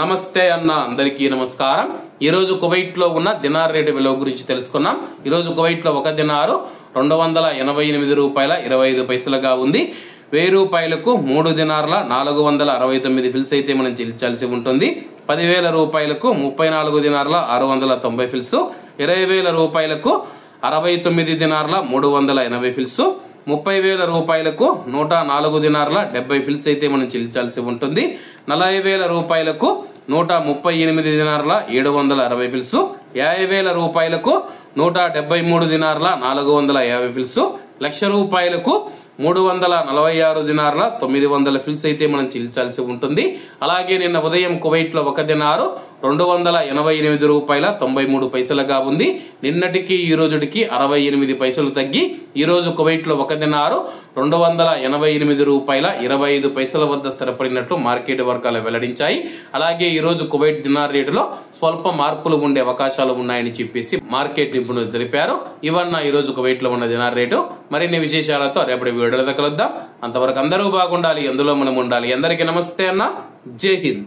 నమస్తే అన్న అందరికీ నమస్కారం। ఈ రోజు కువైట్ లో ఉన్న దినార్ రేటు విలువ గురించి తెలుసుకున్నాం। ఈ రోజు కువైట్ లో ఒక దినారు 288 రూపాయల 25 పైసలుగా ఉంది। 1000 రూపాయలకు 3 దినార్ల 469 ఫిల్స్ అయితే మనం చెల్లించాల్సి ఉంటుంది। 10,000 రూపాయలకు 34 దినార్ల 690 ఫిల్స్, 20,000 రూపాయలకు 69 దినార్ల 380 ఫిల్స్, 30,000 రూపాయలకు 104 దినార్ల 70 ఫిల్స్ అయితే మనం చెల్లించాల్సి ఉంటుంది। 40,000 రూపాయలకు 138 దినార్ల 760 ఫిల్స్, 50,000 రూపాయలకు 173 దినార్ల 450 ఫిల్స్, 1,00,000 రూపాయలకు 346 దినార్ల 900 ఫిల్స్ అయితే మనం చెల్లించాల్సి ఉంటుంది। అలాగే నిన్న ఉదయం కువైట్ లో ఒక దినారు 288 రూపాయల 93 పైసలుగా ఉంది। నిన్నటికి ఈ రోజుకి 68 పైసలు తగ్గి ఈ రోజు కువైట్ లో ఒక దినారు 288 రూపాయల 25 పైసల వద్ద స్థిరపడినట్లు మార్కెట్ వర్గాలు వెల్లడించాయి। అలాగే ఈ రోజు కువైట్ దినార్ రేటులో స్వల్ప మార్పులు ఉండే అవకాశాలు ఉన్నాయని చెప్పేసి మార్కెట్ నిపుణులు తెలిపారు। ఇవన్న ఈ రోజు కువైట్ లో ఉన్న దినార్ రేటు। మరిన్ని విశేషాలతో రేపటి వీడియోలో కలుద్దాం। అంతవరకు అందరూ బాగుండాలి, అందులో మనం ఉండాలి। అందరికీ నమస్తే అన్న, జై హింద్।